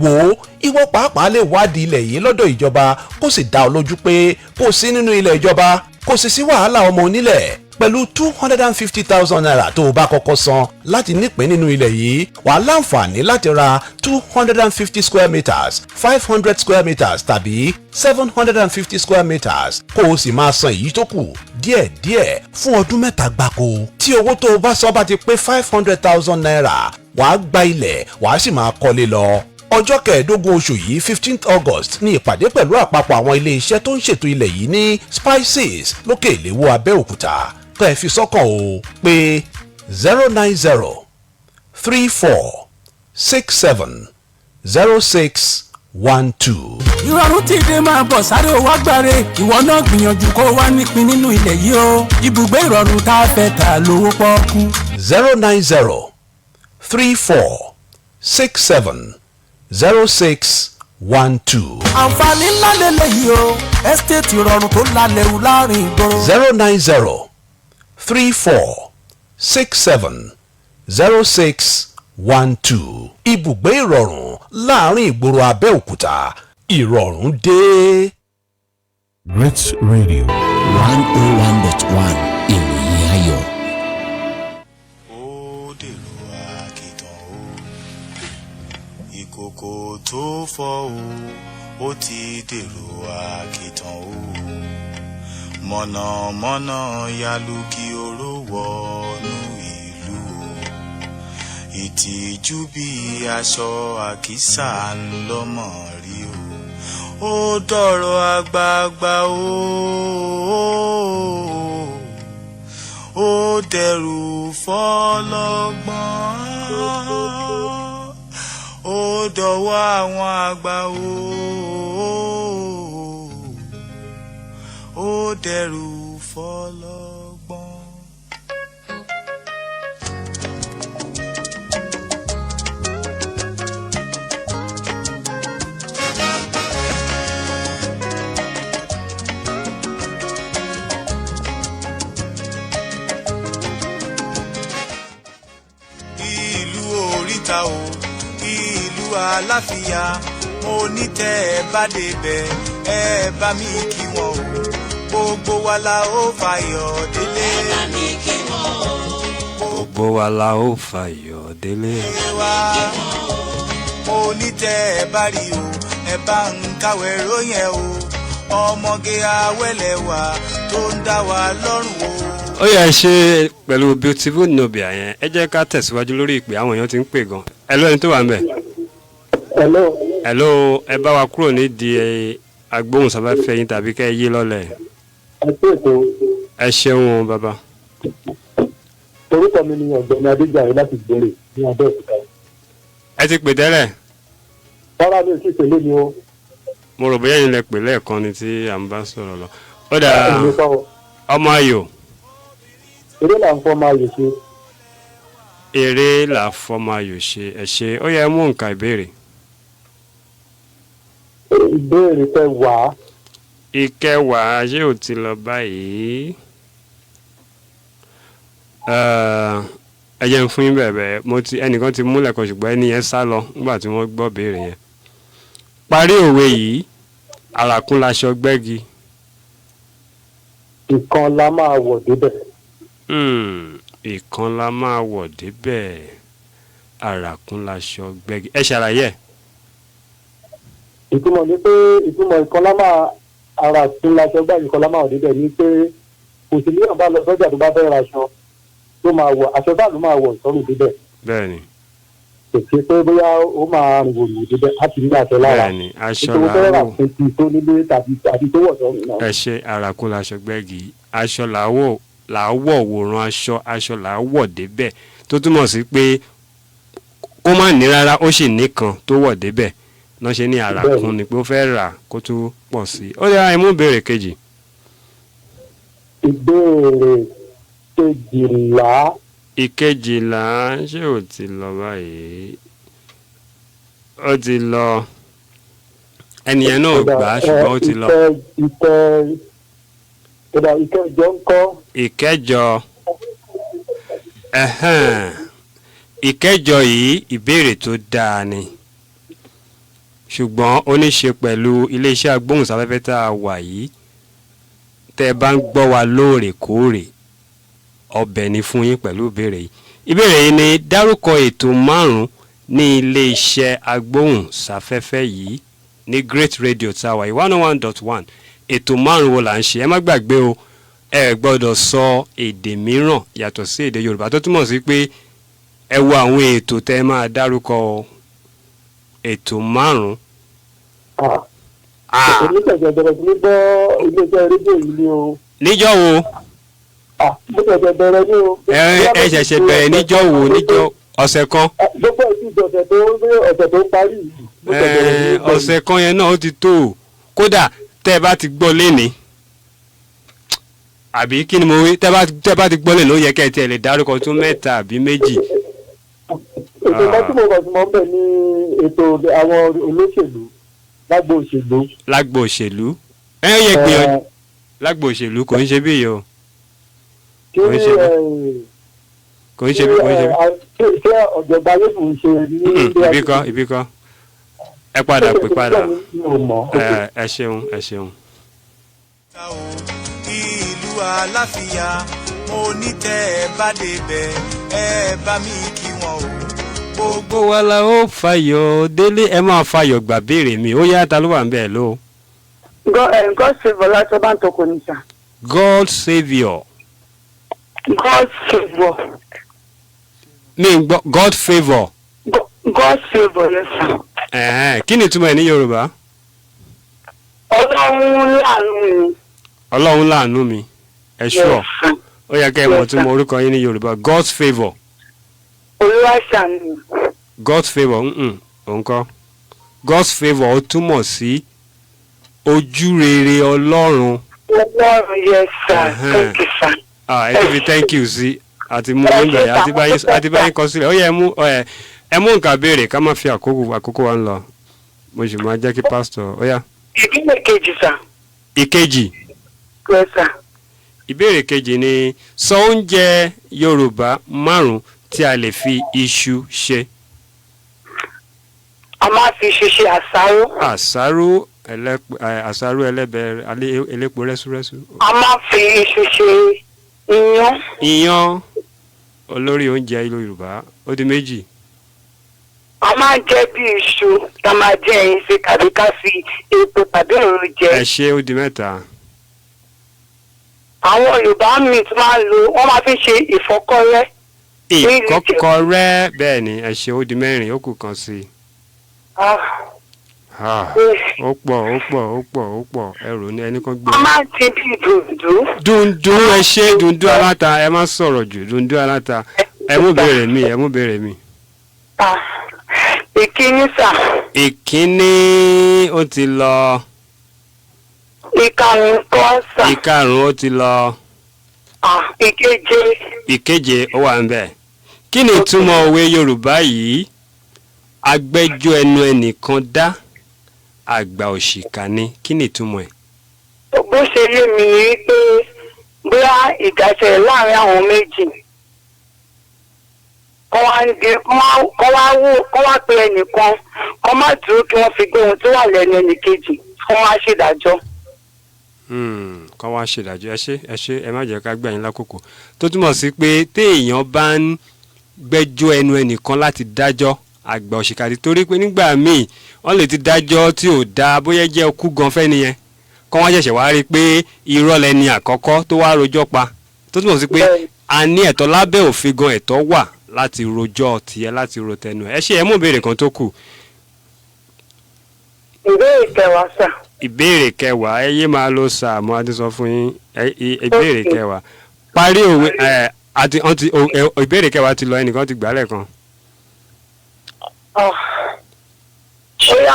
wò ó ìwọ pàápàá lè wádìí ilẹ̀ yìí lọ́dọ̀ ìjọba kó sì dá ọ lójú pé kò sí nínú ilẹ̀ ìjọba kò sì sí wàhálà ọmọ onílẹ̀ pẹ̀lú 250,000 naira tó o bá kọ́kọ́ san láti nípìn nínú ilẹ̀ yìí wà á láǹfààní láti ra 250 square meters 500 square meters tàbí 750 square meters kó o sì máa san èyí tó kù díẹ̀díẹ̀ fún ọdún 3 gbáko tí owó tó o bá san bá ti pé 500,000 naira wà á gba ilẹ̀ wà á sì máa kọ́lé lọ. ọjọ́ 15 oṣù yìí 15th August ní ìpàdé pẹ̀lú àpapọ̀ àwọn ilé iṣẹ́ tó ń ṣètò ilẹ̀ yìí ní Spices lókè ìléwó Abẹ́òkúta kẹ́ ẹ fi sọ́kàn o pé 090-3467-0612. ìrọ̀rùn tí ìdè máa bọ̀ sáré owó agbáre ìwọ náà gbìyànjú kó wá nípìn nínú ilẹ̀ yìí o ibùgbé ìrọ̀rùn tá a fẹ́ tà lówó pọ́ọ́kú. 090-3467-0612. àǹfààní ńlá lélẹ́yìí o ẹ́stéètì ìrọ̀rùn tó lálẹ́ wù láàrin ìgboro. 090-3467-0612. ibùgbé ìrọ̀rùn láàrin ìgboro Abẹ́òkúta ìrọ̀rùn dé. Great Radio 101.1 ìròyìn ayọ̀. ó dèrò àkìtàn o ìkòkò tó fọ́ o ó ti dèrò àkìtàn o mọ̀nàmọ́ná yalu kí oró wọnú ìlú o ìtìjú bí aṣọ àkísà ńlọmọ rí o ó dọ̀rọ̀ àgbààgbà ó dẹrù fọlọ́gbọ́n ó dọ̀wọ́ àwọn àgbà ó dẹrù fọlọ́gbọ́n. ìlú oríta o ìlú àlàáfíà mo ní tẹ́ ẹ bá débẹ̀ ẹ bá mi kí wọn o gbogbo wa la ó fayọ̀ délé. ẹ bá mi kí wọn o. gbogbo wa la ó fayọ̀ délé. mo ní tẹ́ ẹ bá rí o ẹ bá ń káwé róyìn o ọmọge awẹ́lẹ̀ wa tó ń dá wa lọ́rùn o. ó yẹ ṣe pẹ̀lú beautiful nobia yẹn ẹ jẹ́ ká tẹ̀síwájú lórí ìpè àwọn èèyàn ti ń pè gan. ẹ̀ló ẹni tó wà ń bẹ̀. hello. hello ẹ bá wa kúrò nídìí agbóhùnsáfẹ́fẹ́ yín tàbí kẹ́ ẹ yí lọ́lẹ̀. ẹ pé ètò ẹ ṣeun bàbá. orúkọ mi ni ọ̀gbẹ́ni adéjàre láti gbèrè ní abẹ́òkúta. ẹ ti pè tẹ́lẹ̀. rárá mi ò sì pèlè ni o. mo rò bóyá yín lẹ pè lẹ́ẹ̀kan ni tí à ń bá sọ̀rọ̀ lọ. ó dà ọmọ ayò. eré là ń fọ́ máa yè ṣe. eré là fọ́ máa yò ṣe ẹ ṣe ó yẹ mú nǹkan ìbéèrè. ìbéèrè kẹwàá. ìkẹwàá ṣé ò ti lọ báyìí. ẹ jẹ́ ń fún yín bẹ̀rẹ̀ ẹnìkan ti múlẹ̀ kan ṣùgbọ́n ẹni yẹn sá lọ nígbà tí wọ́n gbọ́ béèrè yẹn. parí òwe yìí àràkún laṣọ gbẹ́gi. ìkan la máa wọ̀ débẹ̀. ìkan la máa wọ̀ débẹ̀ àràkún laṣọ gbẹ́gi. ẹ ṣàlàyé ẹ̀. ìtumọ̀ ni pé ìtumọ̀ ìkan la máa àràkún laṣọ gbẹ́gi ìkan la máa wọ̀ débẹ̀ ni pé kò sí ní ọ̀bá lọ sọ́jà tó bá fẹ́ raṣọ tó máa wọ̀ aṣọ táà ló máa wọ̀ sọ́run débẹ̀. bẹ́ẹ̀ni. kò sí pé bóyá ó máa rìn wòlò débẹ̀ á ti ní aṣọ lára. bẹ́ẹ̀ni aṣọ làwọ̀ ètò tó nílé tàbí tó wọ̀ sọ́run náà. ẹ ṣe àràkún laṣọ gbẹ́gi aṣọ làwọ̀ wòran aṣọ làwọ̀ débẹ̀ tó túmọ̀ sí pé kó má ní rárá ó sì nìkan tó wọ̀ débẹ̀ náà ṣe ní àràkún ni pé ó fẹ́ rà kó tó pọ̀ sí i. ó yẹ mú ìbéèrè kejì. ìbéèrè kejìlá. ìkejìlá ṣé ò ti lọ báyìí ó ti lọ ẹnìyẹn náà gbà á ṣùgbọ́n ó ti lọ. ìkẹjọ ń kọ́. ìkẹjọ ìkẹjọ yìí ìbéèrè tó dáa ni ṣùgbọ́n ó ní ṣe pẹ̀lú iléeṣẹ́ agbóhùnsáfẹ́fẹ́ tá a wà yìí tẹ́ ẹ bá ń gbọ́ wa lóòrèkóòrè ọbẹ̀ ni fún yín pẹ̀lú ìbéèrè yìí. ìbéèrè yìí ni dárúkọ ètò 5 ní iléeṣẹ́ agbóhùnsáfẹ́fẹ́ yìí ní Great Radio tá a wà yìí 101.1 ètò 5 wo là ń ṣe. ẹ má gbàgbé o ẹ gbọ́dọ̀ sọ èdè mìíràn yàtọ̀ sí èdè Yorùbá tó túmọ̀ sí pé ẹ wo àwọn ètò tẹ́ ẹ máa dárúkọ ètò 5. oníṣẹ̀jẹ̀ bẹ̀rẹ̀ sí ní gbọ́ iléeṣẹ́ rédíò yìí ni o. níjọ́ wo. mo ṣẹ̀ṣẹ̀ bẹ̀rẹ̀ ní o. ẹ ṣẹ̀ṣẹ̀ bẹ̀rẹ̀ níjọ́ wo níjọ́ ọ̀sẹ̀ kan. gbogbo ìdíje ọ̀sẹ̀ tó parí yìí. ọ̀sẹ̀ kan yẹn náà ó ti tó o kódà tẹ́ ẹ bá ti gbọ́ léni àbí kí ni mo wí tẹ́ bá ti gbọ́ léni ó yẹ kẹ́ ẹ tiẹ̀ lè dárúkọ tó mẹ́ta àbí méjì. ètò kan tí mo kàn sí mọ́ bẹ̀ ní ètò àwọn olóṣèlú lágbo òṣèlú. lágbo òṣèlú ẹ yẹ gbìyànjú lágbo òṣèlú kò ń ṣe bí yìí o. kò ń ṣe bí ṣé ọ̀jọ̀gbọ́n ayé kò ń ṣe ní. ibi kan ẹ padà pè padà ẹ ṣeun ẹ ṣeun. ìlú àlàáfíà mo ní tẹ́ ẹ bá débẹ̀ ẹ bá mi kí wọn o. gbogbo wa la ó fayọ̀ délé ẹ máa fayọ̀ gbà béèrè mi ó yá ta ló wà ń bẹ̀ ló. God save láti ọba tó kò ní sà. God saviour. God favour. God favour. God favour yes sir. kí ni ìtumọ̀ ẹ̀ ní Yorùbá. Ọlọ́run láàánú mi. Ọlọ́run láàánú mi ẹ ṣọ́ ó yẹ kẹ́ ẹ mọ̀ tí mo orúkọ yín ní Yorùbá God's favour. Olúwa ṣàánú. God's favour òun kọ́ God's favour ó túmọ̀ sí ojú rere Ọlọ́run. Ọlọ́run yes sir thank you sir. ẹ ti fi thank you sí àti mú oúnjẹ àti báyìí kọ sílẹ̀ ó yẹ ẹ mú nǹkan béèrè ká má fi àkókò wa ń lọ mo sì máa jẹ́ kí pásítọ̀ ó yá. ìbéèrè kejì sà. ìkejì. yes sir. ìbéèrè kejì ni sọ oúnjẹ Yorùbá 5 tí a lè fi iṣu ṣe. a máa fi iṣu ṣe àsáró. àsáró ẹlẹ́bẹ̀ elépo rẹ́súrẹ́sú. a máa fi iṣu ṣe iyán. iyán olórí oúnjẹ Yorùbá ó di méjì. a máa jẹ bí iṣu tá a máa jẹ ẹyin sí tàbí ká fi epo tàbí òróró jẹ. ẹ ṣe ó di mẹ́ta. àwọn Yorùbá míì tún máa ń lo wọ́n máa fi ṣe ìfọ́kọrẹ́. ìkọ́kọrẹ́ bẹ́ẹ̀ ni ẹ ṣe ó di 4 ó kù kan sí i. ó pọ̀ ẹrù ní ẹni kan gbé. a máa ń ti bí dùndú. dùndú ẹ ṣe dùndú aláta ẹ má sọ̀rọ̀ jù dùndú aláta ẹ mú béèrè mi. ìkíní sà. ìkíní ó ti lọ. ìkarùn kọ́ sà. ìkarùn ó ti lọ. ìkeje ó wà ń bẹ̀. kí ni ìtumọ̀ òwe Yorùbá yìí? agbẹ́jọ́ ẹnu ẹnìkan dá àgbà òṣìkà ni. kí ni ìtumọ̀ ẹ̀? bó ṣe lé mi rí pé bóyá ìdájọ́ láàrin àwọn méjì kọ́ wá pe ẹnìkan kọ́ má dúró kí wọ́n fi gbé ohun tó wà lẹ́nu ẹnìkejì kọ́ wá ṣèdájọ́. kọ́ wá ṣèdájọ́ ẹ ṣe ẹ má jẹ́ ká gbà yín lákòókò tó túmọ̀ sí pé téèyàn bá ń gbẹ́jọ́ ẹnu ẹnìkan láti dájọ́ àgbà òṣìkà torí pé nígbà míì wọ́n lè ti dájọ́ tí ò dáa bóyá jẹ́ okú gan fẹ́ nìyẹn kọ́ wọ́n ṣẹ̀ṣẹ̀ wá rí i pé irọ́ lẹni àkọ́kọ́ tó wá rojọ́ pa tó túmọ̀ sí pé a ní ẹ̀tọ́ lábẹ́ òfin gan ẹ̀tọ́ wà láti rojọ́ tiẹ̀ láti ro tẹnu ẹ̀ ṣe ẹ mú ìbéèrè kan tó kù. ìbéèrè kẹwàá sà. ìbéèrè kẹwàá ẹ yé máa lo sàmú adé sọ fún yín ìbéèrè kẹwàá parí òwe ìbéèrè kẹwàá ti lọ ẹnìkan ti gbà lẹ́ẹ̀kan. bóyá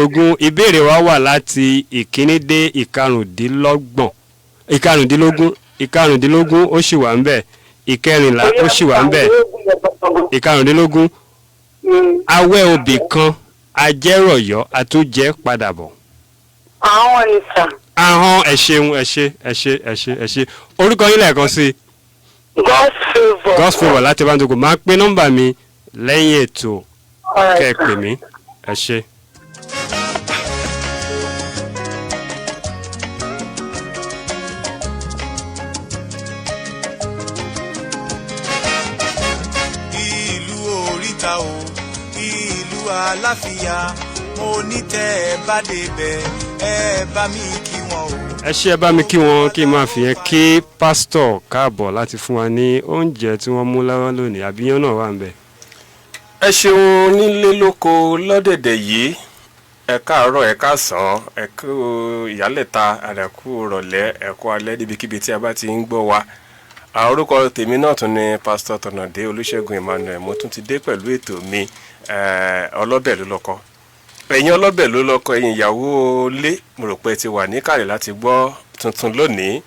ogún. ìbéèrè wa wà láti ìkíní dé ìkarùndínlógún ó sì wà ń bẹ̀ ìkẹrìnlá ó sì wà ń bẹ̀ ìkarùndínlógún awẹ́ obì kan ajẹ́rọ̀yọ́ àtúnjẹ́ padà bọ̀. àwọn ni sà. ahọ́n ẹ ṣe orúkọ yín lẹ́ẹ̀kan sí. God's favour láti bá ń dogo máa pín nọ́mbà mi lẹ́yìn ètò kẹ́ ẹ pè mí ẹ ṣe. Àlàáfíà mo ní tẹ́ ẹ bá débẹ̀ ẹ bá mi kí wọn o. ẹ ṣe ẹ bá mi kí wọn kí n máa fi yẹn kí pásítọ̀ káàbọ̀ láti fún wa ní oúnjẹ tí wọ́n mú lọ́wọ́ lónìí àbíyán náà wà ń bẹ̀. ẹ ṣeun nílé lóko lọ́dẹ̀dẹ̀ yìí ẹ káàárọ̀ ẹ káàsán ẹ kú ìyálẹ̀ta àdàkù rọ̀lẹ́ ẹ kú alẹ́ níbikíbi tí a bá ti ń gbọ́ wa. orúkọ tèmi náà tún ni pásítọ̀ Tọ̀nàdé Olúṣẹ́gun Emmanuel mo tún ti dé pẹ̀lú ètò mi ọlọ́bẹ̀ ló lọ́kọ ẹ̀yin ọlọ́bẹ̀ ló lọ́kọ ẹ̀yin ìyàwó lé mo rò pé ti wà níkàlẹ̀ láti gbọ́ tuntun lónìí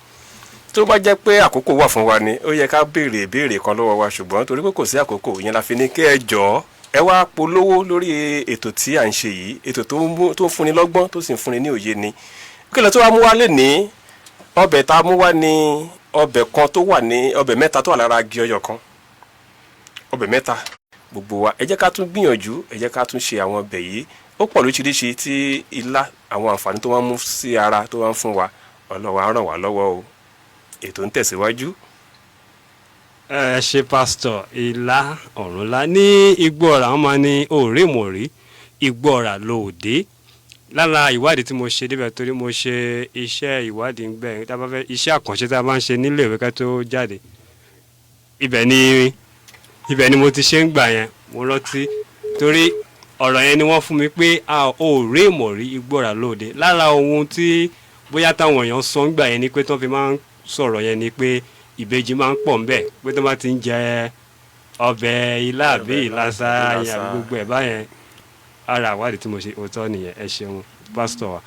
tó bá jẹ́ pé àkókò wà fún wa ni ó yẹ ká béèrè ìbéèrè kan lọ́wọ́ wa ṣùgbọ́n torí pé kò sí àkókò yẹn la fi ní kí ẹ jọ̀ọ́ ẹ wá polówó lórí ètò tí à ń ṣe yìí ètò tó ń fúnni lọ́gbọ́n tó sì ń fúnni ní òye ni kí ló tó wá mú wá lé ní ọbẹ̀ tá a mú wá ní ọbẹ̀ kan tó wà ní ọbẹ̀ mẹ́ta tó wà lára agi ọyọ kan ọbẹ̀ mẹ́ta gbogbo wa ẹ jẹ́ ká tún gbìyànjú ẹ jẹ́ ká tún ṣe àwọn ọbẹ̀ yìí ó pọ̀ lóríṣiríṣi tí ilá àwọn àǹfààní tó wá mú sí ara tó wá ń fún wa Ọlọ́run á ràn wá lọ́wọ́ o ètò ń tẹ̀síwájú. ẹ ṣe pásítọ̀ ìlà ọ̀rúnlá ní igbó ọ̀rà wọn máa ní òrèmọ̀rí igbó ọ̀rà lòdì lára ìwádìí tí mo ṣe débẹ̀ torí mo ṣe iṣẹ́ ìwádìí ń bẹ̀ tá a bá fẹ́ iṣẹ́ àkànṣe tá a bá ń ṣe nílé ìwé ká tó jáde ibẹ̀ ni mo ti ṣe ń gbà yẹn mo rántí torí ọ̀rọ̀ yẹn ni wọ́n fún mi pé a ò rí ìmọ̀rí igbóra lóde lára ohun tí bóyá táwọn èèyàn sọ ń gbà yẹn ni pé tó fi máa ń sọ̀rọ̀ yẹn ni pé ìbejì máa ń pọ̀ ńbẹ̀ pé tó bá ti ń jẹ ọbẹ̀ ilá àbí ìlàsà àbí gbogbo ẹ̀ báyẹn ara àwádìí tí mo ṣe òótọ́ nìyẹn ẹ ṣeun pásítọ̀ wa.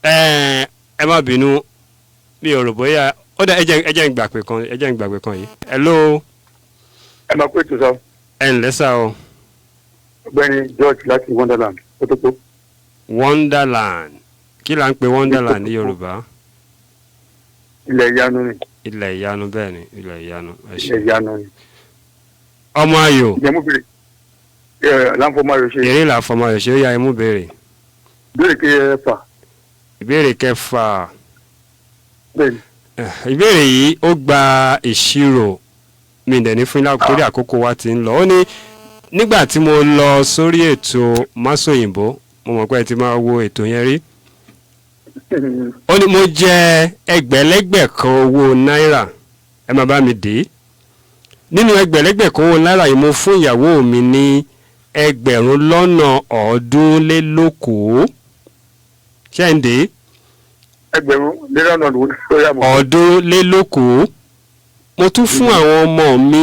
ẹ má bínú mi ò rò bóyá ó dá ẹ jẹ́ ń gbàgbé kan yìí. hello. ẹ máa pé tó sọ. ẹ ǹlẹ́ sá o. ọ̀gbẹ́ni George láti Wonderland ó tó tó. Wonderland kí là ń pe Wonderland ní Yorùbá. ilẹ̀ ìyanu ni. ilẹ̀ ìyanu bẹ́ẹ̀ ni ilẹ̀ ìyanu. ilẹ̀ ìyanu ni. ọmọ ayò. ìjẹ́mú bèrè láǹfọ̀mọ́ ayò ṣe. eré làǹfọ̀mọ́ ayò ṣe ó yá imú béèrè. ìbéèrè kẹfà. ìbéèrè kẹfà. bẹ́ẹ̀ni. ìbéèrè yìí ó gba ìṣirò mi dẹ̀ ní fún torí àkókò wa ti ń lọ ó ní nígbà tí mo lọ sórí ètò Máṣòyìnbó mo mọ̀ pé ẹ ti máa wo ètò yẹn rí ó ní mo jẹ ẹgbẹ̀lẹ́gbẹ̀ kan owó náírà ẹ máa bá mi dé nínú ẹgbẹ̀lẹ́gbẹ̀ kan owó náírà yìí mo fún ìyàwó mi ní ẹgbẹ̀rún lọ́nà ọ̀ọ́dúnlélókòó ṣẹ́ǹdé ẹgbẹ̀rún lọ́nà ọ̀ọ́dúnlélókòó. Mo tún fún àwọn ọmọ mi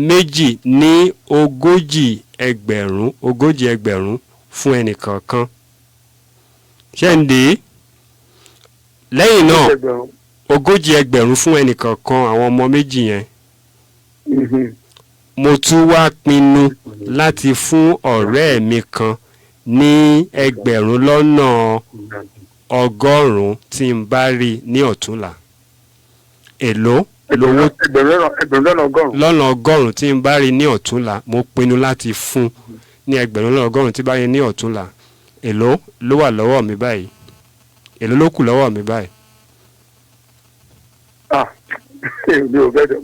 méjì ní ogójì ẹgbẹ̀rún fún ẹnìkọ̀ọ̀kan ṣẹ́ǹdé. Lẹ́yìn náà ogójì ẹgbẹ̀rún fún ẹnìkọ̀ọ̀kan àwọn ọmọ méjì yẹn. Mo tún wá pinnu láti fún ọ̀rẹ́ mi kan ní ẹgbẹ̀rún lọ́nà ọgọ́rùn-ún tí n bá rí ní ọ̀túnla. Èló lówó lọ́nà ọgọ́rùn-ún tí n bá rí ní ọ̀túnla. Mo pinnu láti fún ní ẹgbẹ̀rún lọ́nà ọgọ́rùn-ún tí bá rí ní ọ̀túnla. Èló ló wà lọ́wọ́ mi báyìí? Èló ló kù lọ́wọ́ mi báyìí?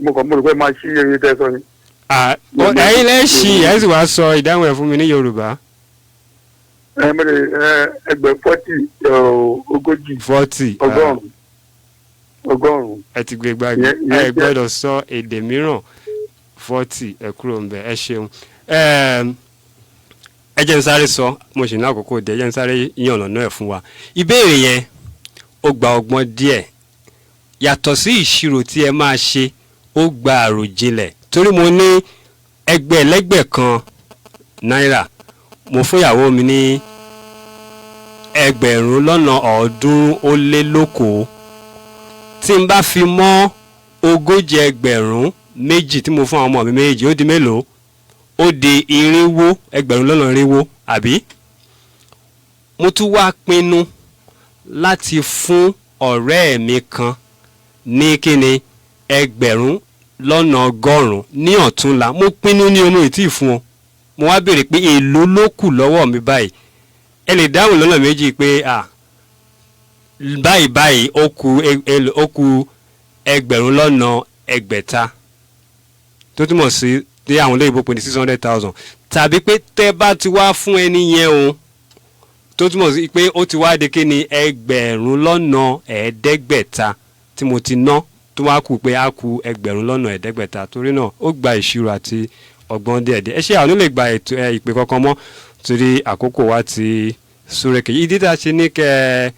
mo rò pé máa ṣí eré tẹ́sán ni. Ẹ̀yin lẹ́ṣin ẹ̀ sì wá sọ ìdáhùn ẹ̀ fún mi ní Yorùbá. Ẹgbẹ̀ 40 ogójì 40 ọgọ́rùn-ún. Ẹ ti gbé gbàgbé ẹ gbọ́dọ̀ sọ èdè mìíràn 40 ẹ kúrò ń bẹ̀ ẹ ṣeun. Ẹ jẹ́ n sáré sọ mo sì ní àkókò dé ẹ jẹ́ n sáré yàn ọ̀nà ẹ̀ fún wa. Ìbéèrè yẹn ó gba ọgbọ́n díẹ̀ yàtọ̀ sí ìṣirò tí ẹ máa ṣe ó gba àròjinlẹ̀ torí mo ní ẹgbẹ̀lẹ́gbẹ̀ kan náírà mo fún ìyàwó mi ní ẹgbẹ̀rún lọ́nà ọ̀ọ́dúnlélókòó tí n bá fi mọ́ ogójì ẹgbẹ̀rún méjì tí mo fún àwọn ọmọ mi méjì ó di mélòó? Ó di irínwó ẹgbẹ̀rún lọ́nà irínwó àbí? Mo tún wá pinnu láti fún ọ̀rẹ́ mi kan ní kíni ẹgbẹ̀rún lọ́nà ọgọ́rùn-ún ní ọ̀túnla. Mo pinnu ní ọmọ ìtì fún ọ. Mo wá béèrè pé èló ló kù lọ́wọ́ mi báyìí. Ẹ lè dáhùn lọ́nà méjì pé báyìí ó kù ẹgbẹ̀rún lọ́nà ẹgbẹ̀ta tó túmọ̀ sí tí àwọn olóyìnbó pè ní 600,000 tàbí pé tẹ́ bá ti wá fún ẹni yẹn o tó túmọ̀ sí pé ó ti wá di kíni ẹgbẹ̀rún lọ́nà ẹ̀ẹ́dẹ́gbẹ̀ta tí mo ti ná tó wá kù pé á kù ẹgbẹ̀rún lọ́nà ẹ̀ẹ́dẹ́gbẹ̀ta torí náà ó gba ìṣirò àti ọgbọ́n díẹ̀díẹ̀. Ẹ ṣe àwọn onílé gba ìpè kankan mọ́ torí àkókò wa ti súrẹ́kẹ̀. Ìdí tá a ṣe ní kẹ́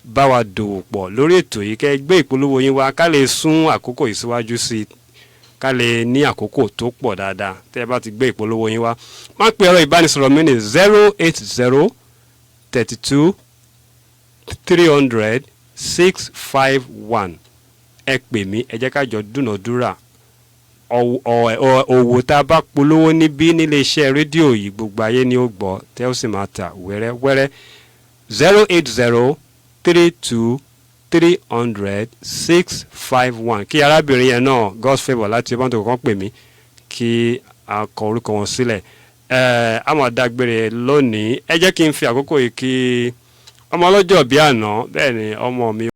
bá wa dòwò pọ̀ lórí ètò yìí kẹ́ gbé ìpolówó yín wá ká lè sún àkókò yìí síwájú sí i ká lè ní àkókò tó pọ̀ dáadáa tẹ́ ẹ bá ti gbé ìpolówó yín wá. Má pe ẹ̀rọ ìbánisọ̀rọ̀ mi ní 080 32 300 651. Ẹ pè mí ẹ jẹ́ ká jọ dúnàdúrà òwò tá a bá polówó níbí nílé iṣẹ́ rédíò yìí gbogbo ayé ni ó gbọ́ tẹ́ ó sì máa tà wẹ́rẹ́wẹ́rẹ́ 080 32 300 651. Kí arábìnrin yẹn náà God's favour láti ọba tó kàn pè mí kí a kọ orúkọ wọn sílẹ̀. A máa dágbére lónìí ẹ jẹ́ kí n fi àkókò yìí kí ọmọ ọlọ́jọ́ bíi àná bẹ́ẹ̀ ni ọmọ mi.